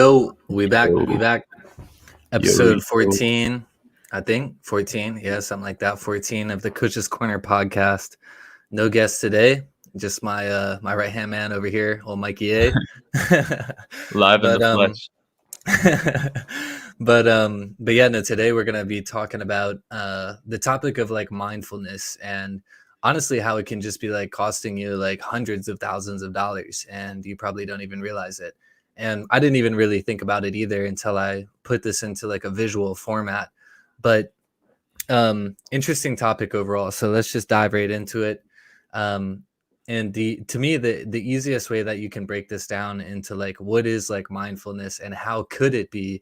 Yo, we back. Yo, We back. yo, Episode yo. 14, I think. 14. Yeah, something like that. 14 of the Coach's Corner podcast. No guest today. Just my right-hand man over here, old Mikey A. Live in the but flesh. but yeah, no, today we're gonna be talking about the topic of like mindfulness and honestly how it can just be like costing you like hundreds of thousands of dollars and you probably don't even realize it. And I didn't even really think about it either until I put this into like a visual format. But interesting topic overall. So let's just dive right into it. Um and the to me the easiest way that you can break this down into like what is like mindfulness and how could it be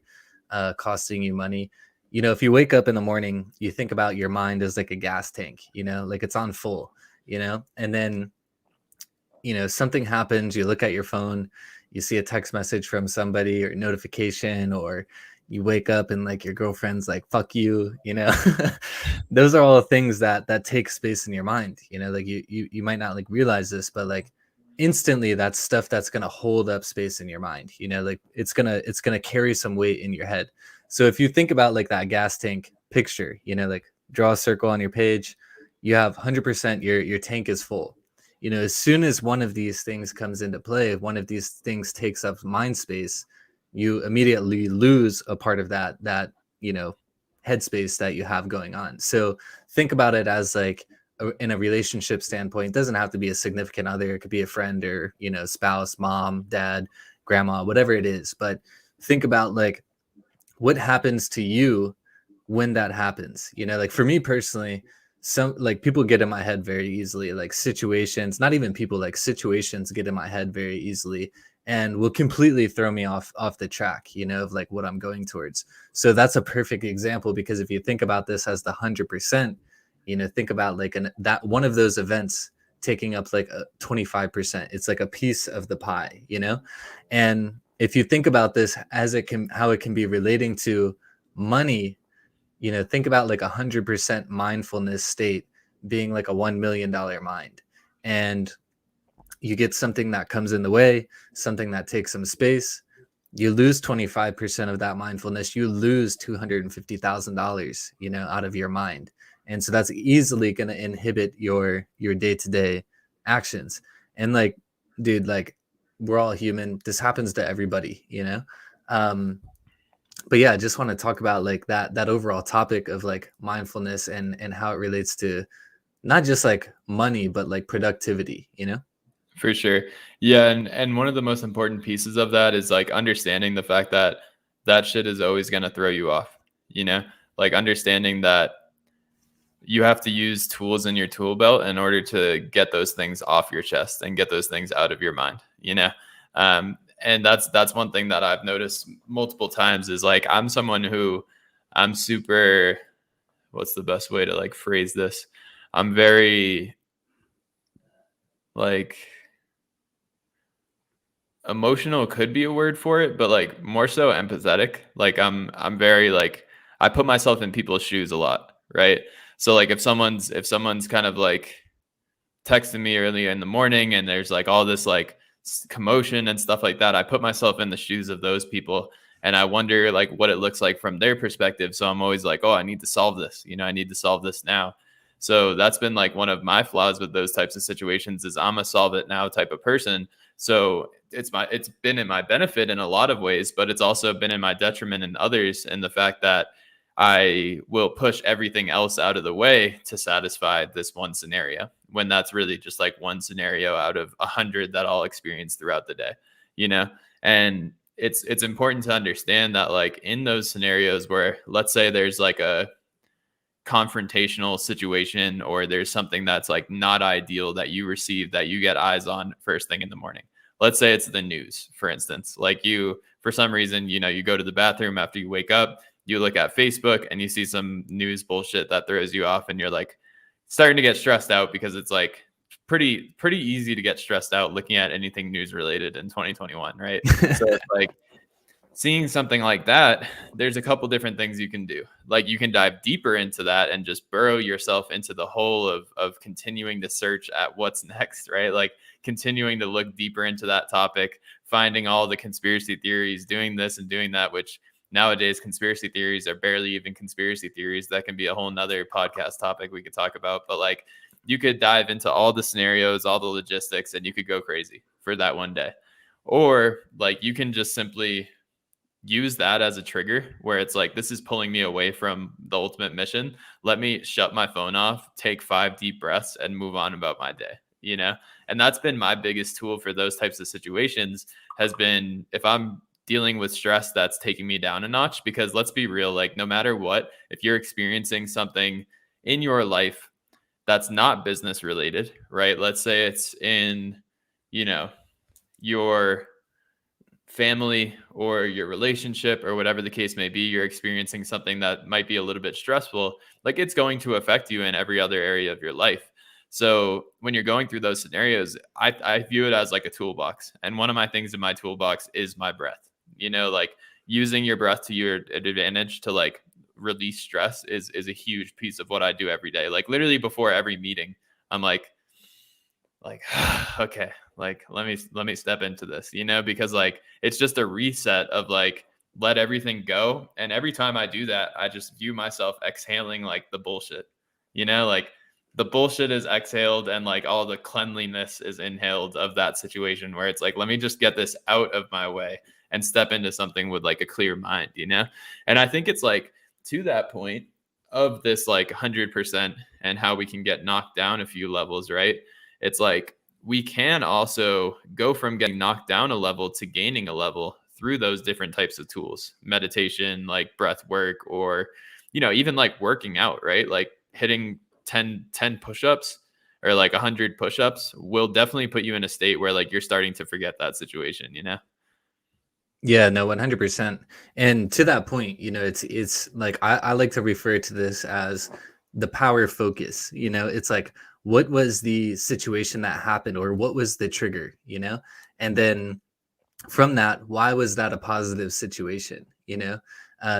costing you money. If you wake up in the morning, you think about your mind as like a gas tank, like it's on full, and then something happens, you look at your phone, you see a text message from somebody or notification, or you wake up and like your girlfriend's like fuck you. Those are all things that take space in your mind, like you might not like realize this, but like instantly that's stuff that's going to hold up space in your mind, like it's going to carry some weight in your head. So if you think about like that gas tank picture, like draw a circle on your page, you have 100%, your tank is full. As soon as one of these things comes into play, one of these things takes up mind space, you immediately lose a part of that headspace that you have going on. So think about it as like in a relationship standpoint. It doesn't have to be a significant other. It could be a friend or spouse, mom, dad, grandma, whatever it is. But think about like what happens to you when that happens. Like for me personally, some like people get in my head very easily, like situations, not even people, like situations get in my head very easily and will completely throw me off the track, of like what I'm going towards. So that's a perfect example, because if you think about this as the 100%, think about like that one of those events taking up like a 25%. It's like a piece of the pie. And if you think about this as how it can be relating to money, think about like 100% mindfulness state being like a $1 million mind. And you get something that comes in the way, something that takes some space. You lose 25% of that mindfulness. You lose $250,000, out of your mind. And so that's easily going to inhibit your day-to-day actions. And like, dude, like we're all human. This happens to everybody. But yeah, I just want to talk about like that overall topic of like mindfulness and how it relates to not just like money, but like productivity. For sure. Yeah, and one of the most important pieces of that is like understanding the fact that that shit is always going to throw you off, you know? Like understanding that you have to use tools in your tool belt in order to get those things off your chest and get those things out of your mind. And that's one thing that I've noticed multiple times is like I'm super, what's the best way to like phrase this? I'm very like emotional could be a word for it, but like more so empathetic. Like I'm very like I put myself in people's shoes a lot, right? So like if someone's kind of like texting me early in the morning and there's like all this like commotion and stuff like that, I put myself in the shoes of those people and I wonder like what it looks like from their perspective. So I'm always like, oh, I need to solve this, I need to solve this now. So that's been like one of my flaws with those types of situations is I'm a solve it now type of person. So it's been in my benefit in a lot of ways, but it's also been in my detriment in others, and the fact that I will push everything else out of the way to satisfy this one scenario when that's really just like one scenario out of 100 that I'll experience throughout the day. And it's important to understand that like in those scenarios where let's say there's like a confrontational situation or there's something that's like not ideal that you receive that you get eyes on first thing in the morning. Let's say it's the news, for instance. Like you, for some reason, you go to the bathroom after you wake up, you look at Facebook and you see some news bullshit that throws you off and you're like starting to get stressed out because it's like pretty easy to get stressed out looking at anything news related in 2021, right? So it's like seeing something like that, there's a couple different things you can do. Like you can dive deeper into that and just burrow yourself into the hole of continuing to search at what's next, right? Like continuing to look deeper into that topic, finding all the conspiracy theories, doing this and doing that, which nowadays conspiracy theories are barely even conspiracy theories. That can be a whole nother podcast topic we could talk about. But like you could dive into all the scenarios, all the logistics, and you could go crazy for that one day. Or like you can just simply use that as a trigger where it's like, this is pulling me away from the ultimate mission. Let me shut my phone off, take 5 deep breaths, and move on about my day, you know? And that's been my biggest tool for those types of situations has been if I'm dealing with stress that's taking me down a notch, because let's be real, like no matter what, if you're experiencing something in your life that's not business related, right? Let's say it's in, you know, your family or your relationship or whatever the case may be, you're experiencing something that might be a little bit stressful, like it's going to affect you in every other area of your life. So when you're going through those scenarios, I view it as like a toolbox. And one of my things in my toolbox is my breath. You know, like using your breath to your advantage to like release stress is a huge piece of what I do every day. Like literally before every meeting, I'm like okay, like let me step into this, you know, because like it's just a reset of like let everything go. And every time I do that, I just view myself exhaling like the bullshit, you know, like the bullshit is exhaled and like all the cleanliness is inhaled of that situation where it's like let me just get this out of my way and step into something with like a clear mind, you know. And I think it's like to that point of this like 100% and how we can get knocked down a few levels, right? It's like we can also go from getting knocked down a level to gaining a level through those different types of tools, meditation, like breath work, or, you know, even like working out, right? Like hitting 10 push-ups or like 100 push-ups will definitely put you in a state where like you're starting to forget that situation, you know? Yeah, no, 100%. And to that point, it's like I like to refer to this as the power focus. It's like what was the situation that happened or what was the trigger. And then from that, why was that a positive situation?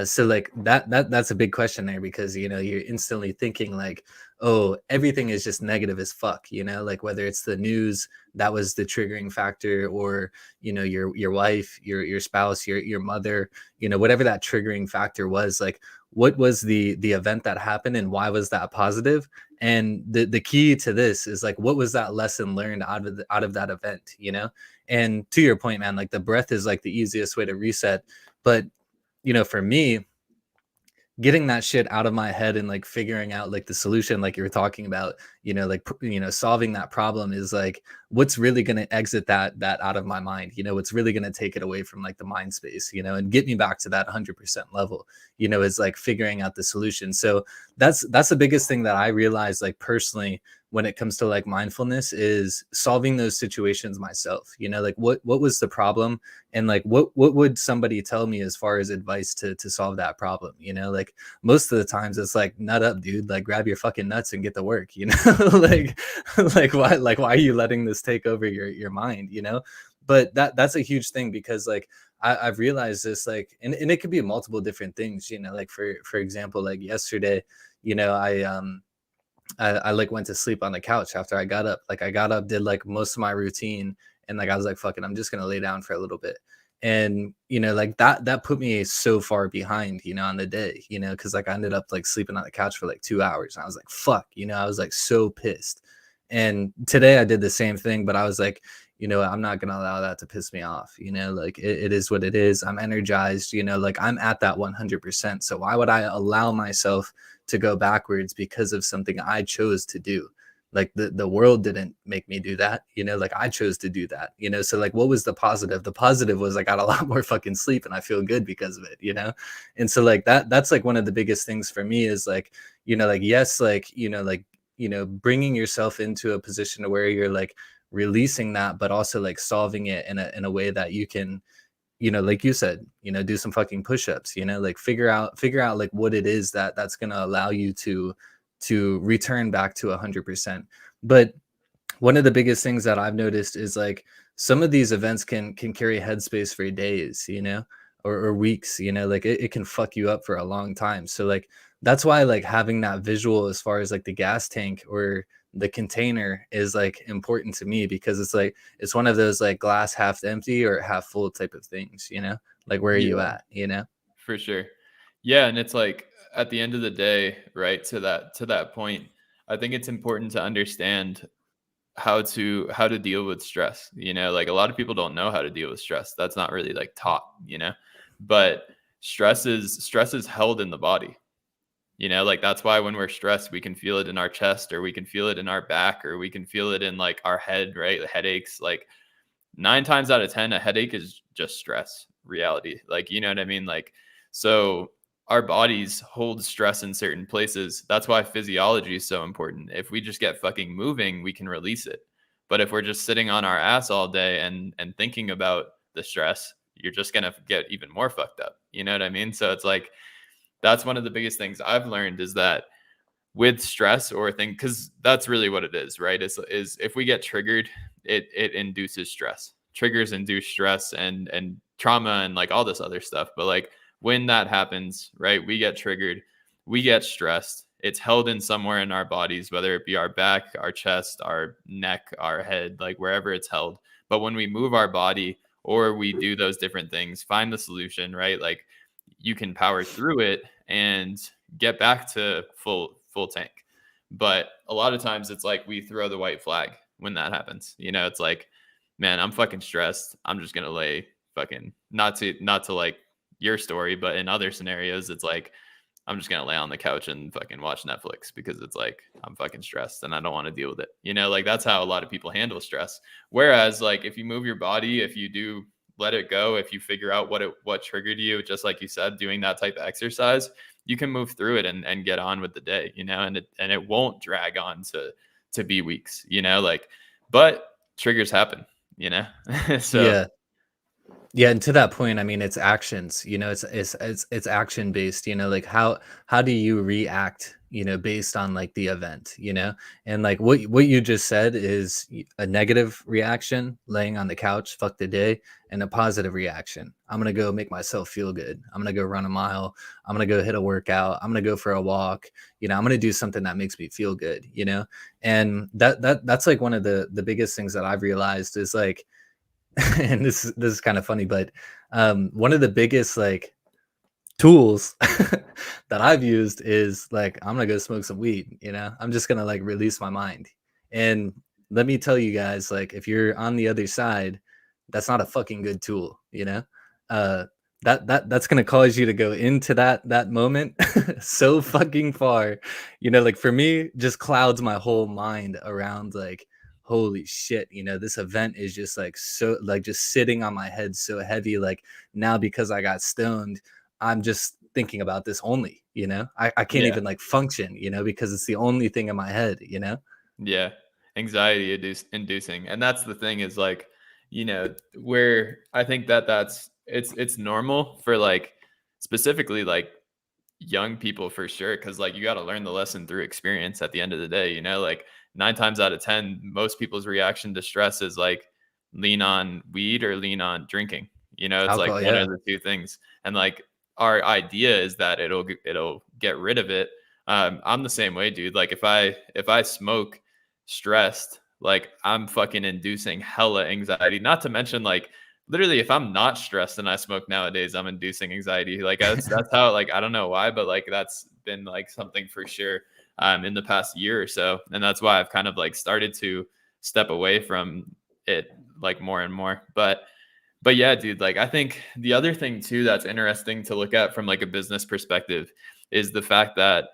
So like that's a big question there because you're instantly thinking like, oh, everything is just negative as fuck. Like whether it's the news that was the triggering factor, or your wife, your spouse, your mother, whatever that triggering factor was. Like what was the event that happened and why was that positive? And the key to this is like what was that lesson learned out of that event? And to your point, man, like the breath is like the easiest way to reset. But for me, getting that shit out of my head and like figuring out like the solution, like you were talking about, like solving that problem is like what's really going to exit that out of my mind. What's really going to take it away from like the mind space, and get me back to that 100% level, is like figuring out the solution. So that's the biggest thing that I realized, like personally, when it comes to like mindfulness, is solving those situations myself. Like what was the problem, and like what would somebody tell me as far as advice to solve that problem? Like most of the times it's like, nut up, dude, like grab your fucking nuts and get to work. Like why are you letting this take over your mind? But that's a huge thing because like I've realized this, like, and it could be multiple different things. Like for example, like yesterday, I like went to sleep on the couch after I got up. Like I got up, did like most of my routine, and like I was like, fuck it, I'm just gonna lay down for a little bit. And like that put me so far behind, on the day, because like I ended up like sleeping on the couch for like 2 hours. And I was like, fuck, I was like so pissed. And today I did the same thing, but I was like, I'm not gonna allow that to piss me off. Like it is what it is. I'm energized, like I'm at that 100%. So why would I allow myself to go backwards because of something I chose to do? Like the world didn't make me do that, like I chose to do that. So like what was the positive? The positive was I got a lot more fucking sleep and I feel good because of it. And so like that's like one of the biggest things for me is like, like yes, like bringing yourself into a position where you're like releasing that, but also like solving it in a way that you can, like you said, do some fucking push-ups, like figure out like what it is that's going to allow you to return back to 100%. But one of the biggest things that I've noticed is like some of these events can carry headspace for days, or weeks, like it can fuck you up for a long time. So like that's why like having that visual as far as like the gas tank or the container is like important to me, because it's like it's one of those like glass half empty or half full type of things, you know? Like where are you Yeah, at, you know? for sure. Yeah, and it's like at the end of the day, right, to that point, I think it's important to understand how to deal with stress. Like a lot of people don't know how to deal with stress. That's not really like taught. But stress is held in the body. Like that's why when we're stressed, we can feel it in our chest, or we can feel it in our back, or we can feel it in like our head, right? The headaches. Like 9 times out of 10, a headache is just stress reality. Like, you know what I mean? Like, so our bodies hold stress in certain places. That's why physiology is so important. If we just get fucking moving, we can release it. But if we're just sitting on our ass all day and thinking about the stress, you're just going to get even more fucked up. You know what I mean? So it's like, that's one of the biggest things I've learned is that with stress or thing, because that's really what it is, right? Is if we get triggered, it induces stress. Triggers induce stress and trauma and like all this other stuff. But like when that happens, right, we get triggered, we get stressed. It's held in somewhere in our bodies, whether it be our back, our chest, our neck, our head, like wherever it's held. But when we move our body or we do those different things, find the solution, right? Like you can power through it and get back to full tank. But a lot of times it's like we throw the white flag when that happens. It's like, man, I'm fucking stressed. I'm just gonna lay fucking not to like your story, but in other scenarios, it's like I'm just gonna lay on the couch and fucking watch Netflix because it's like I'm fucking stressed and I don't want to deal with it. Like that's how a lot of people handle stress. Whereas like if you move your body, if you do let it go, if you figure out what triggered you, just like you said, doing that type of exercise, you can move through it and get on with the day, and it won't drag on to be weeks, like, but triggers happen, you know. So Yeah. Yeah, and to that point, I mean, it's actions, you know, it's action based, you know, like how do you react, you know, based on like the event, you know? And like what you just said is a negative reaction, laying on the couch, fuck the day, and a positive reaction. I'm gonna go make myself feel good. I'm gonna go run a mile. I'm gonna go hit a workout. I'm gonna go for a walk. You know, I'm gonna do something that makes me feel good, you know? And that's like one of the biggest things that I've realized is like and this is kind of funny, but one of the biggest like tools that I've used is like I'm gonna go smoke some weed. You know, I'm just gonna like release my mind. And let me tell you guys, like if you're on the other side, that's not a fucking good tool. You know, uh, that's gonna cause you to go into that moment so fucking far. You know, like for me, just clouds my whole mind around like holy shit, you know, this event is just like so like just sitting on my head so heavy. Like now because I got stoned, I'm just thinking about this only, you know? I can't yeah, even like function, you know, because it's the only thing in my head, you know? yeah, anxiety inducing, and that's the thing is like, where I think that's it's normal for like specifically like young people for sure, because like you got to learn the lesson through experience at the end of the day, like 9 times out of 10 most people's reaction to stress is like lean on weed or lean on drinking. It's like Alcohol, one of yeah. the two things, and like our idea is that it'll get rid of it. I'm the same way, dude. Like if I smoke stressed, like I'm fucking inducing hella anxiety, not to mention like literally if I'm not stressed and I smoke nowadays, I'm inducing anxiety. Like that's how, like, I don't know why, but like that's been like something for sure in the past year or so. And that's why I've kind of like started to step away from it like more and more. But yeah, dude, like I think the other thing too that's interesting to look at from like a business perspective is the fact that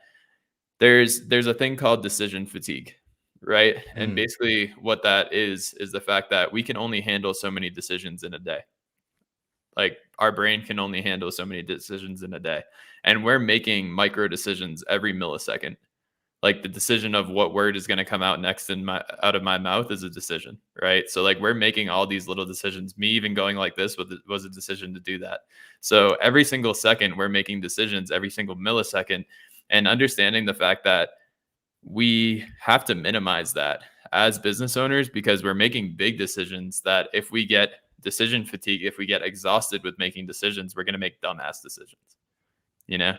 there's a thing called decision fatigue, right? And Mm, basically what that is the fact that we can only handle so many decisions in a day. Like our brain can only handle so many decisions in a day. And we're making micro decisions every millisecond. Like the decision of what word is going to come out next out of my mouth is a decision, right? So like we're making all these little decisions. Me even going like this was a decision to do that. So every single second we're making decisions, every single millisecond, and understanding the fact that we have to minimize that as business owners, because we're making big decisions that if we get decision fatigue, if we get exhausted with making decisions, we're going to make dumbass decisions, you know?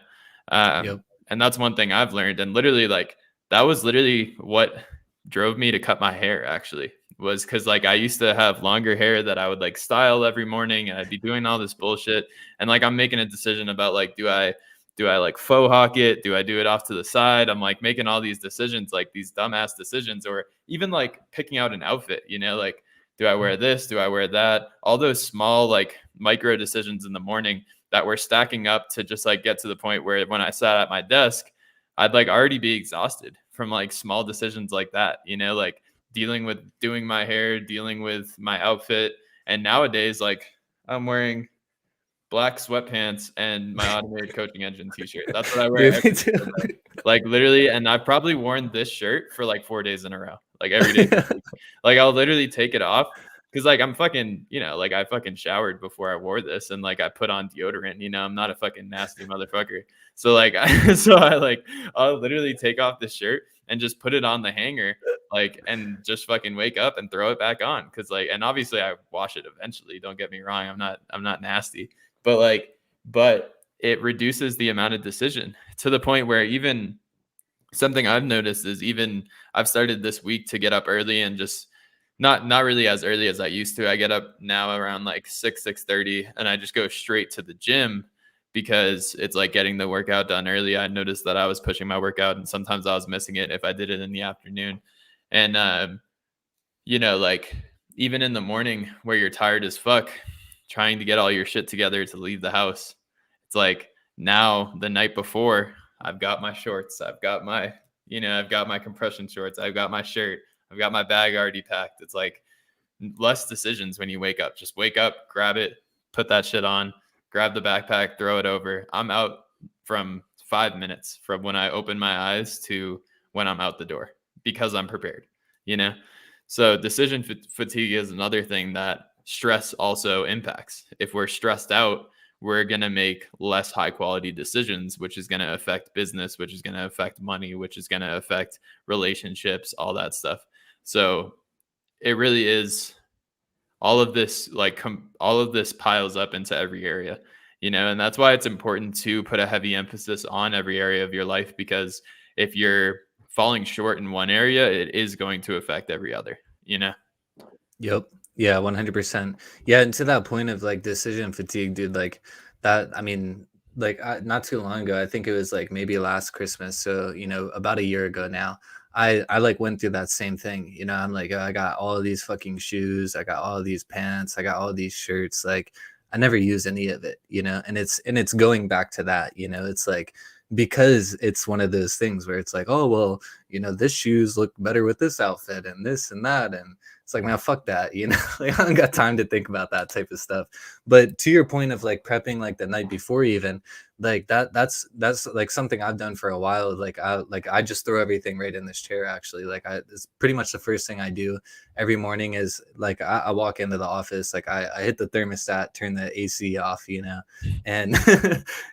yep. And that's one thing I've learned. And literally, like, that was literally what drove me to cut my hair actually was because like I used to have longer hair that I would like style every morning and I'd be doing all this bullshit. And like I'm making a decision about like do I like faux hawk it? Do I do it off to the side? I'm like making all these decisions, like these dumbass decisions, or even like picking out an outfit, like do I wear this? Do I wear that? All those small like micro decisions in the morning that were stacking up to just like get to the point where when I sat at my desk, I'd like already be exhausted from like small decisions like that, like dealing with doing my hair, dealing with my outfit. And nowadays, like I'm wearing black sweatpants and my automated coaching engine t-shirt. That's what I wear Dude, me every too. single day. Like literally, and I've probably worn this shirt for like 4 days in a row, like every day this week. Like I'll literally take it off because like I'm fucking, like I fucking showered before I wore this and like I put on deodorant, I'm not a fucking nasty motherfucker. So like I'll literally take off the shirt and just put it on the hanger, like, and just fucking wake up and throw it back on. Cause like, and obviously I wash it eventually. Don't get me wrong. I'm not nasty, but like, but it reduces the amount of decision to the point where even something I've noticed is even I've started this week to get up early and just not really as early as I used to. I get up now around like 6:30 and I just go straight to the gym because it's like getting the workout done early. I noticed that I was pushing my workout and sometimes I was missing it if I did it in the afternoon. And like even in the morning where you're tired as fuck, trying to get all your shit together to leave the house. It's like now the night before, I've got my shorts, I've got my compression shorts, I've got my shirt, I've got my bag already packed. It's like less decisions when you wake up. Just wake up, grab it, put that shit on, grab the backpack, throw it over. I'm out from 5 minutes from when I open my eyes to when I'm out the door because I'm prepared, you know? So decision fatigue is another thing that stress also impacts. If we're stressed out, we're going to make less high quality decisions, which is going to affect business, which is going to affect money, which is going to affect relationships, all that stuff. So it really is all of this, like all of this piles up into every area, and that's why it's important to put a heavy emphasis on every area of your life, because if you're falling short in one area, it is going to affect every other. Yep. Yeah, 100%. Yeah, and to that point of like decision fatigue, dude, like that, I mean, like not too long ago, I think it was like maybe last Christmas, so, about a year ago now, I like went through that same thing. I'm like, "Oh, I got all of these fucking shoes, I got all of these pants, I got all of these shirts, like I never use any of it, and it's going back to that, it's like because it's one of those things where it's like, oh well, this shoes look better with this outfit and this and that, and it's like, man, fuck that, like I don't got time to think about that type of stuff. But to your point of like prepping like the night before, even like that's like something I've done for a while. Like I just throw everything right in this chair. Actually, like it's pretty much the first thing I do every morning is like I walk into the office, like I hit the thermostat, turn the AC off, and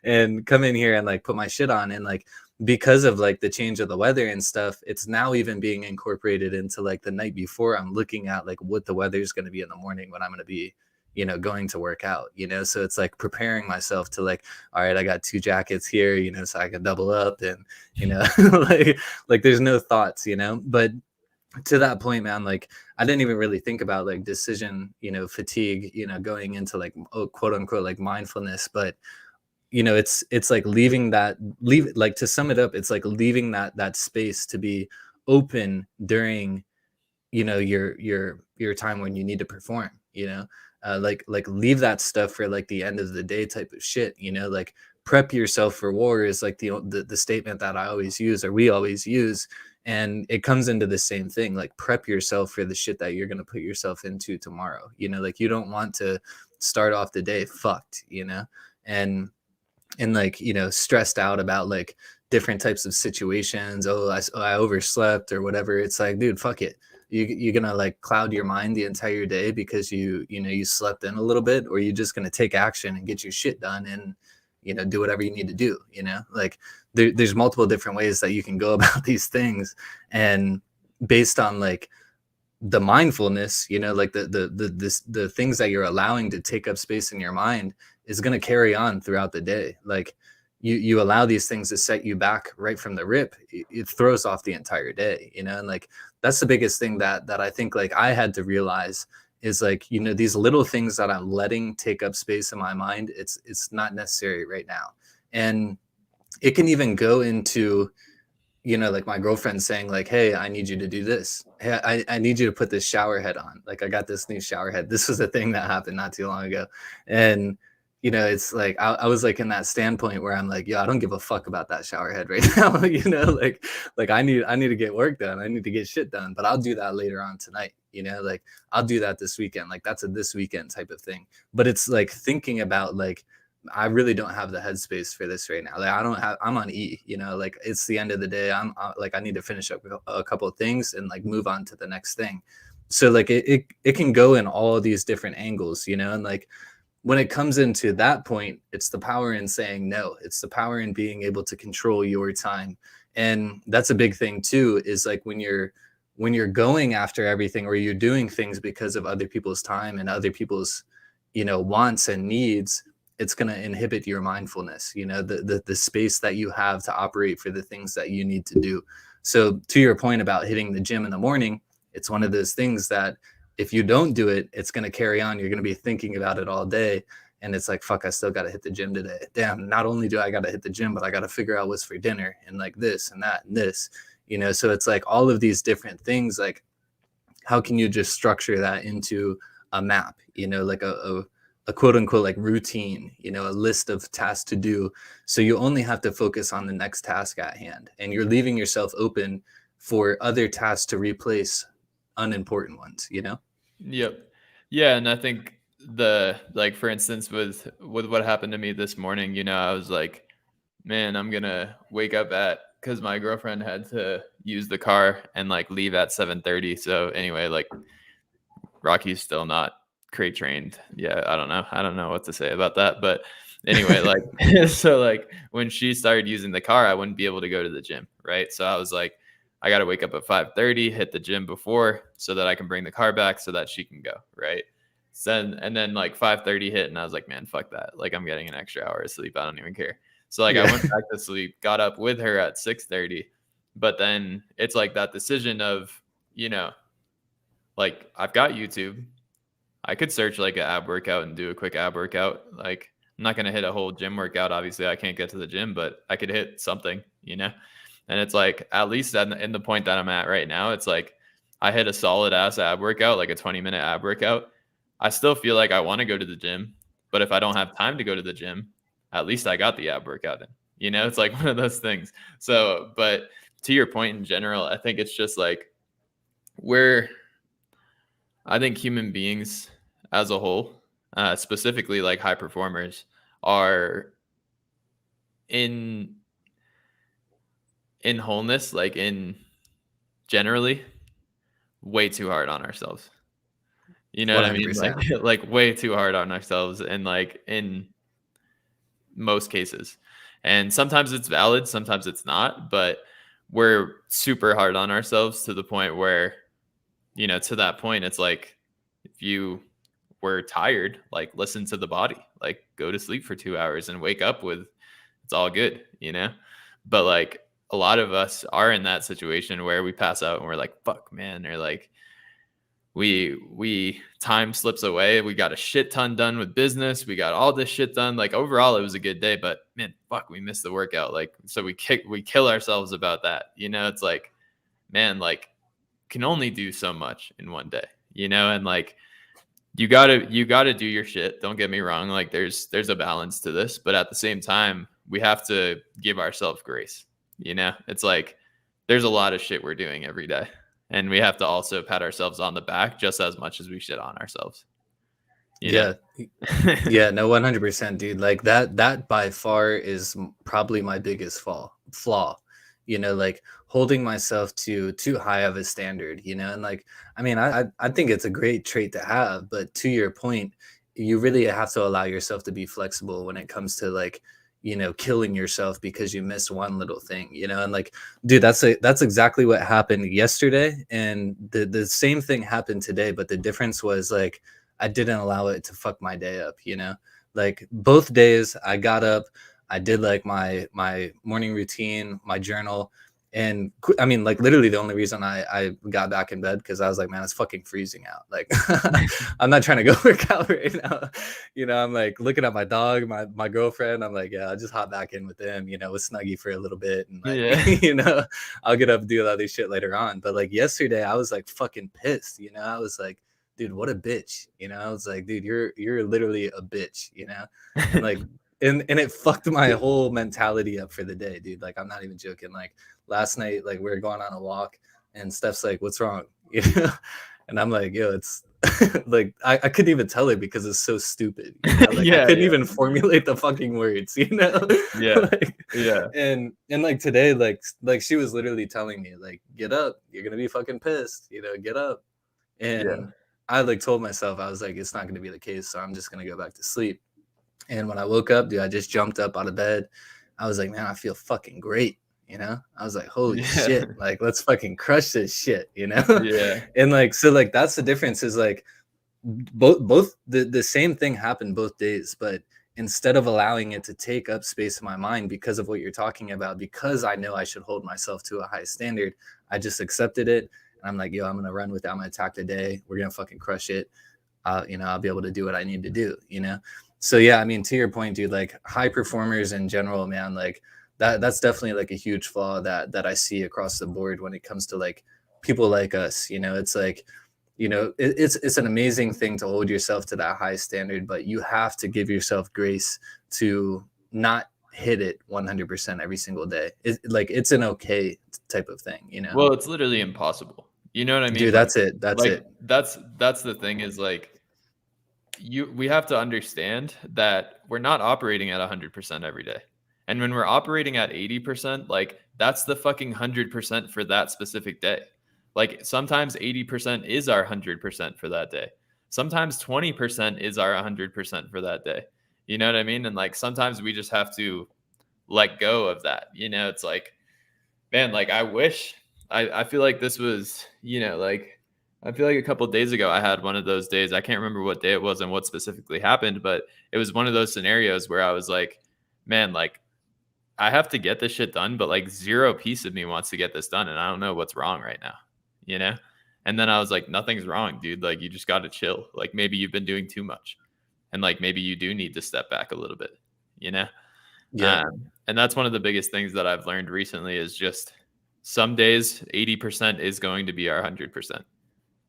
and come in here and like put my shit on, and like because of like the change of the weather and stuff, it's now even being incorporated into like the night before. I'm looking at like what the weather is going to be in the morning when I'm going to be going to work out, so it's like preparing myself to like, all right, I got two jackets here, so I can double up, and like there's no thoughts, but to that point, man, like I didn't even really think about like decision fatigue, going into like, oh, quote unquote, like mindfulness. But it's like leave like, to sum it up, it's like leaving that space to be open during your time when you need to perform, like leave that stuff for like the end of the day type of shit, like prep yourself for war is like the statement that I always use, or we always use, and it comes into the same thing, like prep yourself for the shit that you're going to put yourself into tomorrow, like you don't want to start off the day fucked, and like stressed out about like different types of situations. I overslept or whatever. It's like, dude, fuck it. You're gonna like cloud your mind the entire day because you slept in a little bit, or you just gonna take action and get your shit done and do whatever you need to do, like there's multiple different ways that you can go about these things, and based on like the mindfulness, like the things that you're allowing to take up space in your mind is going to carry on throughout the day. Like you allow these things to set you back right from the rip, it throws off the entire day, and like that's the biggest thing that I think like I had to realize is like, these little things that I'm letting take up space in my mind, it's not necessary right now. And it can even go into, like my girlfriend saying like, hey, I need you to do this. Hey, I need you to put this shower head on. Like I got this new shower head. This was a thing that happened not too long ago. And it's like I was like in that standpoint where I'm like, yo, I don't give a fuck about that shower head right now. Like I need to get work done. I need to get shit done, but I'll do that later on tonight. Like I'll do that this weekend. Like that's a this weekend type of thing. But it's like thinking about like I really don't have the headspace for this right now. Like I don't have, I'm on E, like it's the end of the day. Like, I need to finish up a couple of things and like move on to the next thing. So like it can go in all of these different angles, and like when it comes into that point, it's the power in saying no. It's the power in being able to control your time. And that's a big thing too, is like when you're going after everything or you're doing things because of other people's time and other people's, wants and needs, it's going to inhibit your mindfulness, the space that you have to operate for the things that you need to do. So to your point about hitting the gym in the morning, it's one of those things that if you don't do it, it's going to carry on. You're going to be thinking about it all day. And it's like, fuck, I still got to hit the gym today. Damn, not only do I got to hit the gym, but I got to figure out what's for dinner and like this and that and this, so it's like all of these different things. Like, how can you just structure that into a map, like a quote unquote like routine, a list of tasks to do. So you only have to focus on the next task at hand, and you're leaving yourself open for other tasks to replace unimportant ones. Yep. Yeah, and I think the like for instance with what happened to me this morning, I was like, man, I'm gonna wake up at because my girlfriend had to use the car and like leave at 7:30. So anyway, like Rocky's still not crate trained. Yeah, I don't know. I don't know what to say about that. But anyway, like so like when she started using the car, I wouldn't be able to go to the gym. Right. So I was like, I gotta wake up at 5:30, hit the gym before so that I can bring the car back so that she can go. Right. So, and then like 5:30 hit and I was like, man, fuck that. Like I'm getting an extra hour of sleep. I don't even care. So like I Yeah. went back to sleep, got up with her at 6:30. But then it's like that decision of, like I've got YouTube. I could search like an ab workout and do a quick ab workout. Like I'm not gonna hit a whole gym workout. Obviously, I can't get to the gym, but I could hit something. And it's like at least in the point that I'm at right now, it's like I hit a solid ass ab workout, like a 20-minute ab workout. I still feel like I want to go to the gym, but if I don't have time to go to the gym, at least I got the ab workout in. It's like one of those things. So, but to your point in general, I think it's just like we're I think human beings as a whole, specifically like high performers, are in wholeness, like in generally, way too hard on ourselves. You know what I mean? Like 100%. like way too hard on ourselves, and like in most cases. And sometimes it's valid, sometimes it's not, but we're super hard on ourselves to the point where, to that point, it's like if you were tired, like listen to the body, like go to sleep for 2 hours and wake up with it's all good. But like a lot of us are in that situation where we pass out and we're like, fuck, man, or like we time slips away. We got a shit ton done with business. We got all this shit done. Like overall, it was a good day, but man, fuck, we missed the workout. Like, so we kill ourselves about that. It's like, man, like can only do so much in one day, and like you gotta do your shit. Don't get me wrong. Like there's a balance to this, but at the same time, we have to give ourselves grace. It's like there's a lot of shit we're doing every day, and we have to also pat ourselves on the back just as much as we shit on ourselves. You know? Yeah. Yeah, no, 100%, dude. Like that by far is probably my biggest flaw. Like holding myself to too high of a standard, and like I mean, I think it's a great trait to have, but to your point, you really have to allow yourself to be flexible when it comes to like, killing yourself because you missed one little thing, and like, dude, that's exactly what happened yesterday, and the same thing happened today, but the difference was like I didn't allow it to fuck my day up. Like both days I got up, I did like my morning routine, my journal, and I mean, like literally the only reason I got back in bed because I was like, man, it's fucking freezing out. Like, I'm not trying to go work out right now. I'm like looking at my dog, my girlfriend. I'm like, yeah, I'll just hop back in with them. With Snuggy for a little bit, and like, Yeah. I'll get up and do other shit later on. But like yesterday, I was like fucking pissed. I was like, dude, what a bitch. I was like, dude, you're literally a bitch. And like and it fucked my whole mentality up for the day, dude. Like, I'm not even joking. Like last night, like we were going on a walk, and Steph's like, "What's wrong?" And I'm like, "Yo, it's like I couldn't even tell her because it's so stupid." Like I Yeah, couldn't yeah, even formulate the fucking words. yeah, Like, yeah, and like today, like she was literally telling me, like, "Get up, you're gonna be fucking pissed. Get up." yeah, And I like told myself, I was like, "It's not gonna be the case, so I'm just gonna go back to sleep." And when I woke up, dude, I just jumped up out of bed. I was like, man, I feel fucking great. I was like, holy yeah, shit, like let's fucking crush this shit. yeah, And like, so like that's the difference is like both the same thing happened both days, but instead of allowing it to take up space in my mind because of what you're talking about, because I know I should hold myself to a high standard, I just accepted it. And I'm like, yo, I'm gonna run with that. I'm gonna attack the day. We're gonna fucking crush it. I'll be able to do what I need to do. So yeah, I mean, to your point, dude, like high performers in general, man, like that's definitely like a huge flaw that I see across the board when it comes to like people like us. It's like, it's an amazing thing to hold yourself to that high standard, but you have to give yourself grace to not hit it 100% every single day. It's an okay type of thing. Well, it's literally impossible. You know what I mean? Dude, that's it. That's it. That's the thing is like we have to understand that we're not operating at 100% every day. And when we're operating at 80%, like that's the fucking 100% for that specific day. Like sometimes 80% is our 100% for that day. Sometimes 20% is our 100% for that day. You know what I mean? And like sometimes we just have to let go of that. It's like, man, like I wish I feel like this was, like I feel like a couple of days ago I had one of those days. I can't remember what day it was and what specifically happened, but it was one of those scenarios where I was like, man, like I have to get this shit done, but like zero piece of me wants to get this done and I don't know what's wrong right now, you know? And then I was like, nothing's wrong, dude. Like you just got to chill. Like maybe you've been doing too much. And like maybe you do need to step back a little bit, you know? Yeah. And that's one of the biggest things that I've learned recently is just some days 80% is going to be our 100%,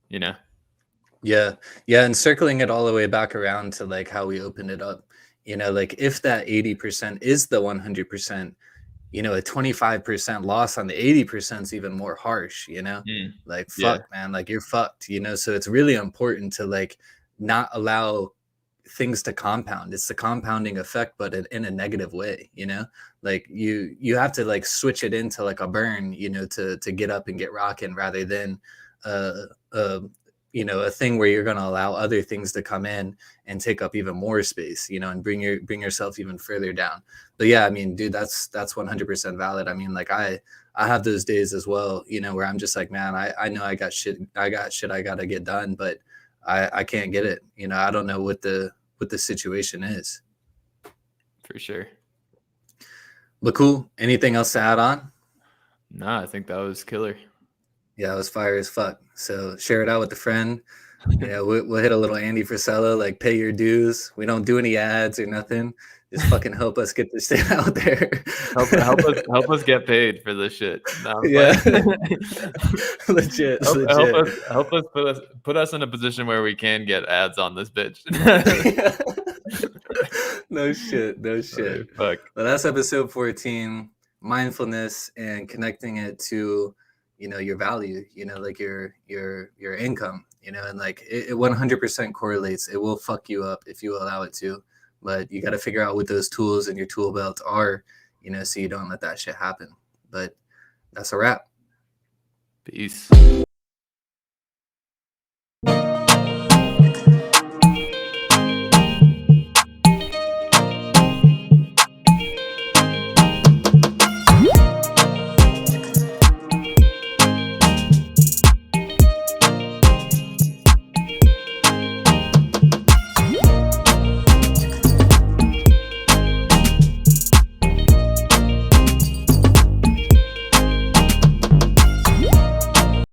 you know? Yeah. Yeah. And circling it all the way back around to like how we opened it up, like if that 80% is the 100%, a 25% loss on the 80% is even more harsh. Mm, Like, yeah. fuck, man, like you're fucked. So it's really important to like not allow things to compound. It's the compounding effect, but in a negative way. Like you have to like switch it into like a burn, to get up and get rocking rather than uh uh a thing where you're going to allow other things to come in and take up even more space, and bring yourself even further down. But yeah, I mean, dude, that's 100% valid. I mean, like I have those days as well, where I'm just like, man, I know I got shit I got to get done, but I can't get it. I don't know what the situation is. For sure. But cool. Anything else to add on? Nah, I think that was killer. Yeah, it was fire as fuck. So share it out with a friend. We'll hit a little Andy Frisella, like pay your dues. We don't do any ads or nothing. Just fucking help us get this shit out there. Help us get paid for this shit. No, I'm Yeah. playing. Legit, help legit. us put us in a position where we can get ads on this bitch. No shit, no All right, shit. fuck. Well, that's episode 14, mindfulness and connecting it to, your value, like your income, and like it 100% correlates. It will fuck you up if you allow it to, but you got to figure out what those tools in your tool belt are, so you don't let that shit happen. But that's a wrap. Peace.